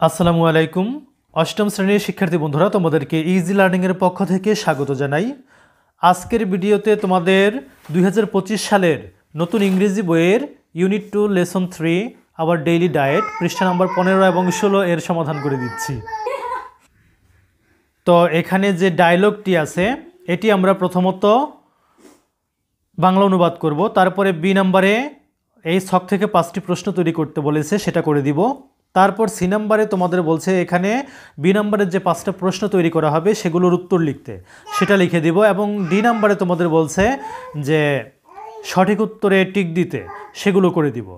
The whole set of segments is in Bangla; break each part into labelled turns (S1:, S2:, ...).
S1: আসসালামু আলাইকুম। অষ্টম শ্রেণীর শিক্ষার্থী বন্ধুরা, তোমাদেরকে ইজি লার্নিংয়ের পক্ষ থেকে স্বাগত জানাই। আজকের ভিডিওতে তোমাদের 2025 সালের নতুন ইংরেজি বইয়ের unit 2 lesson 3 our daily diet পৃষ্ঠা নম্বর 15 এবং 16 এর সমাধান করে দিচ্ছি। তো এখানে যে ডায়লগটি আছে এটি আমরা প্রথমত বাংলা অনুবাদ করব, তারপরে বি নাম্বারে এই ছক থেকে 5টি প্রশ্ন তৈরি করতে বলেছে সেটা করে দিব। তারপর সি নাম্বারে তোমাদের বলছে এখানে বি নাম্বারের যে 5টা প্রশ্ন তৈরি করা হবে সেগুলোর উত্তর লিখতে, সেটা লিখে দিব। এবং ডি নাম্বারে তোমাদের বলছে যে সঠিক উত্তরে টিক দিতে, সেগুলো করে দিব।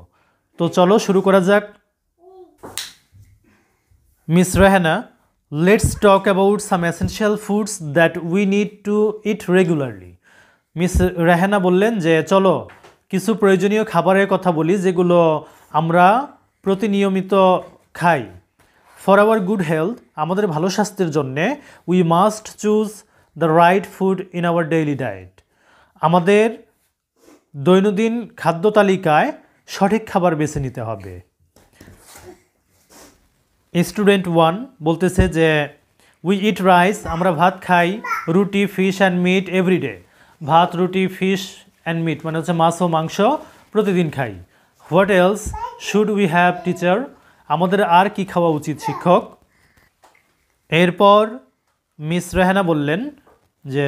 S1: তো চলো শুরু করা যাক। Miss Rehana, let's talk about some essential foods that we need two it regularly. Miss Rehana বললেন যে চলো কিছু প্রয়োজনীয় খাবারের কথা বলি যেগুলো আমরা প্রতিনিয়মিত খাই। ফর আওয়ার গুড হেলথ, আমাদের ভালো স্বাস্থ্যের জন্যে, we must choose the right food in our daily diet. আমাদের দৈনন্দিন খাদ্য তালিকায় সঠিক খাবার বেছে নিতে হবে। স্টুডেন্ট 1 বলতেছে যে উই ইট রাইস, আমরা ভাত খাই, রুটি, ফিশ অ্যান্ড মিট এভরিডে। ভাত, রুটি, ফিশ অ্যান্ড মিট মানে হচ্ছে মাছ ও মাংস প্রতিদিন খাই। What else should we have teacher, আমাদের আর কি খাওয়া উচিত শিক্ষক। এরপর মিস রেহানা বললেন যে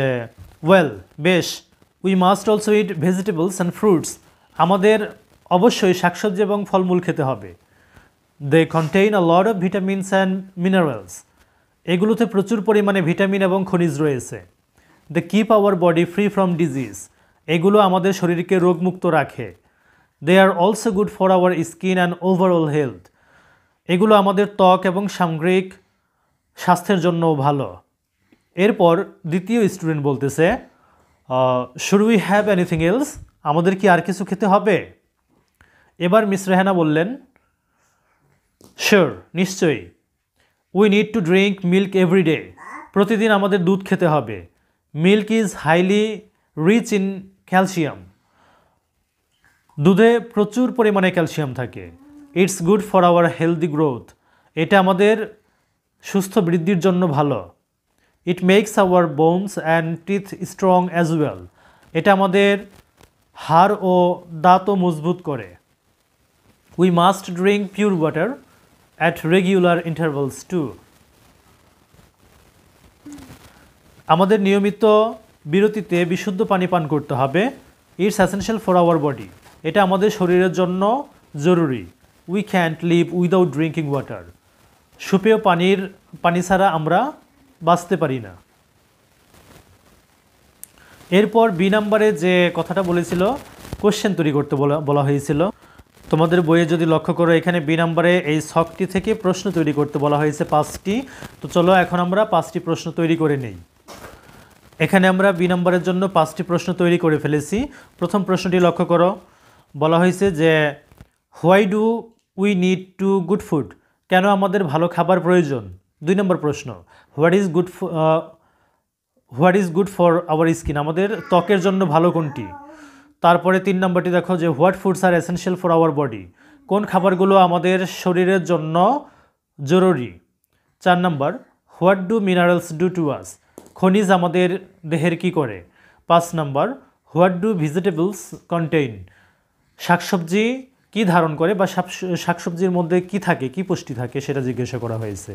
S1: ওয়েল বেশ, we must also eat vegetables and fruits, আমাদের অবশ্যই শাকসবজি এবং ফলমূল খেতে হবে। They contain a lot of vitamins and minerals, এগুলোতে প্রচুর পরিমাণে ভিটামিন এবং খনিজ রয়েছে। They keep our body free from disease, এগুলো আমাদের শরীরকে রোগমুক্ত রাখে। They are also good for our skin and overall health, এগুলো আমাদের ত্বক এবং সামগ্রিক স্বাস্থ্যের জন্যও ভালো। এরপর দ্বিতীয় স্টুডেন্ট বলতেছে should we have anything else, আমাদের কি আর কিছু খেতে হবে। এবার মিস রেহানা বললেন শিওর, নিশ্চয়ই। We need to drink milk everyday, প্রতিদিন আমাদের দুধ খেতে হবে। Milk is highly rich in calcium, দুধে প্রচুর পরিমাণে ক্যালসিয়াম থাকে। It's good for our healthy growth, এটা আমাদের সুস্থ বৃদ্ধির জন্য ভালো। It makes our bones and teeth strong as well, এটা আমাদের হাড় ও দাঁতও মজবুত করে। We must drink pure water at regular intervals to, আমাদের নিয়মিত বিরতিতে বিশুদ্ধ পানি পান করতে হবে। It's essential for our body, এটা আমাদের শরীরের জন্য জরুরি। We can't live without drinking water, সুপেয় পানি ছাড়া আমরা বাঁচতে পারি না। এরপর বি নাম্বারে যে কথাটা বলেছিল কোশ্চেন তৈরি করতে বলা হয়েছিল, তোমাদের বইয়ে যদি লক্ষ্য করো এখানে বি নাম্বারে এই ছকটি থেকে প্রশ্ন তৈরি করতে বলা হয়েছে 5টি। তো চলো এখন আমরা 5টি প্রশ্ন তৈরি করে নেই। এখানে আমরা বি নাম্বারের জন্য 5টি প্রশ্ন তৈরি করে ফেলেছি। প্রথম প্রশ্নটি লক্ষ্য করো, বলা হয়েছে যে why do we need two good food, কেন আমাদের ভালো খাবার প্রয়োজন। 2 নম্বর প্রশ্ন what is good for our skin, আমাদের ত্বকের জন্য ভালো কোনটি। তারপরে 3 নম্বরটি দেখো যে what foods are essential for our body, কোন খাবারগুলো আমাদের শরীরের জন্য জরুরি। 4 number what do minerals do to us, খনিজ আমাদের দেহের কি করে। 5 number what do vegetables contain, শাকসবজি কি ধারণ করে বা শাকসবজির মধ্যে কি থাকে, কি পুষ্টি থাকে সেটা জিজ্ঞাসা করা হয়েছে।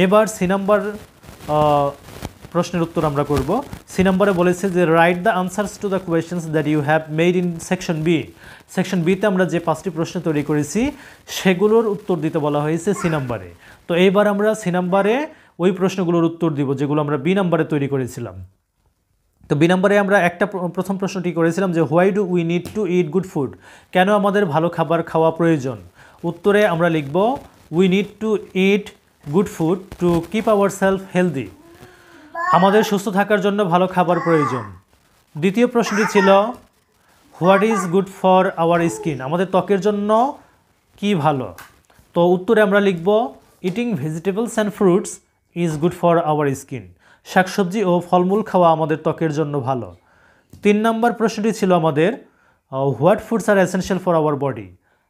S1: এবার সি নাম্বার প্রশ্নের উত্তর আমরা করব। সি নাম্বারে বলেছে যে write the answers to the questions that you have made in section B, section বিতে আমরা যে 5টি প্রশ্ন তৈরি করেছি সেগুলোর উত্তর দিতে বলা হয়েছে সি নাম্বারে। তো এইবার আমরা সি নাম্বারে ওই প্রশ্নগুলোর উত্তর দিব যেগুলো আমরা বি নাম্বারে তৈরি করেছিলাম। তো বি নাম্বারে আমরা প্রথম প্রশ্নটি করেছিলাম যে why do we need two it good food, কেন আমাদের ভালো খাবার খাওয়া প্রয়োজন। উত্তরে আমরা লিখব we need two it good food to keep our self healthy, আমাদের সুস্থ থাকার জন্য ভালো খাবার প্রয়োজন। দ্বিতীয় প্রশ্নটি ছিল what is good for our skin, আমাদের ত্বকের জন্য কি ভালো। তো উত্তরে আমরা লিখব eating vegetables and fruits is good for our skin, শাকসবজি ও ফলমূল খাওয়া আমাদের ত্বকের জন্য ভালো। 3 নম্বর প্রশ্নটি ছিল আমাদের what foods are essential for our body,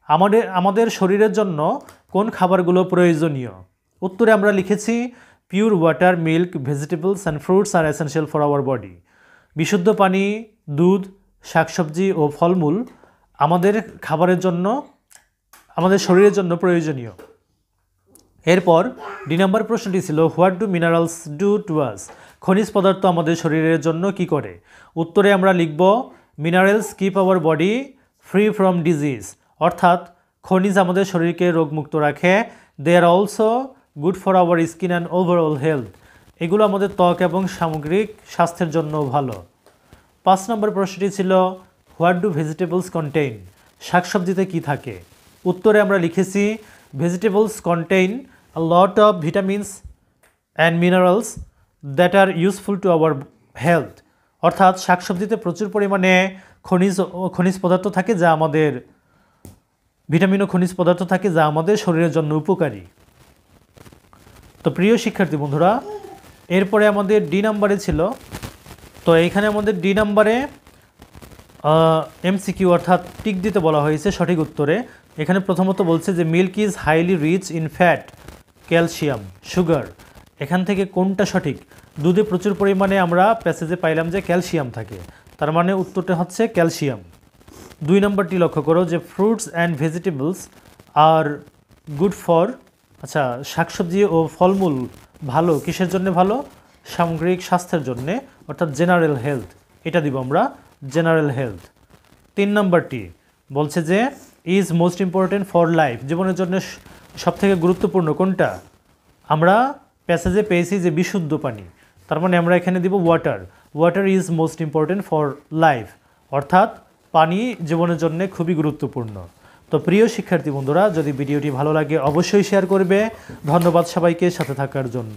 S1: আমাদের শরীরের জন্য কোন খাবারগুলো প্রয়োজনীয়? উত্তরে আমরা লিখেছি pure water, milk, vegetables and fruits are essential for our body. বিশুদ্ধ পানি, দুধ, শাকসবজি ও ফলমূল আমাদের খাবারের জন্য, আমাদের শরীরের জন্য প্রয়োজনীয়। এরপর ডি নাম্বার প্রশ্নটি ছিল what do minerals do to us? খনিজ পদার্থ আমাদের শরীরের জন্য কি করে? উত্তরে আমরা লিখব minerals keep our body free from disease, অর্থাৎ খনিজ আমাদের শরীরকে রোগমুক্ত রাখে। They are also good for our skin and overall health, এগুলো আমাদের ত্বক এবং সামগ্রিক স্বাস্থ্যের জন্য ভালো। 5 নম্বর প্রশ্নটি ছিল হোয়াট ডু ভেজিটেবলস কন্টেইন? শাকসবজিতে কি থাকে? উত্তরে আমরা লিখেছি vegetables contain a lot of vitamins and minerals that are useful to our health, অর্থাৎ শাকসবজিতে প্রচুর পরিমাণে খনিজ পদার্থ থাকে যা আমাদের ভিটামিন ও খনিজ পদার্থ থাকে যা আমাদের শরীরের জন্য উপকারী। তো প্রিয় শিক্ষার্থী বন্ধুরা, এরপরে আমাদের ডি নাম্বারে ছিল, তো এইখানে আমাদের ডি নাম্বারে এমসিকিউ অর্থাৎ টিক দিতে বলা হয়েছে সঠিক উত্তরে। এখানে প্রথমত বলছে যে milk is highly rich in fat, calcium, sugar. এখান থেকে কোনটা সঠিক? দুধে প্রচুর পরিমাণে আমরা প্যাসেজে পাইলাম যে ক্যালসিয়াম থাকে, তার মানে উত্তরটা হচ্ছে ক্যালসিয়াম। 2 নম্বরটি লক্ষ্য করো যে fruits and vegetables are good for, আচ্ছা শাকসবজি ও ফলমূল ভালো কিসের জন্য ভালো? সামগ্রিক স্বাস্থ্যের জন্য, অর্থাৎ জেনারেল হেলথ, এটা দিব আমরা জেনারেল হেলথ। 3 নম্বরটি বলছে যে is most important for life, জীবনের জন্য সবথেকে গুরুত্বপূর্ণ কোনটা? আমরা প্যাসেজে পেয়েছি যে বিশুদ্ধ পানি, তার মানে আমরা এখানে দিব water. Water is most important for life, অর্থাৎ পানি জীবনের জন্য খুবই গুরুত্বপূর্ণ। তো প্রিয় শিক্ষার্থী বন্ধুরা, যদি ভিডিওটি ভালো লাগে অবশ্যই শেয়ার করবে। ধন্যবাদ সবাইকে সাথে থাকার জন্য।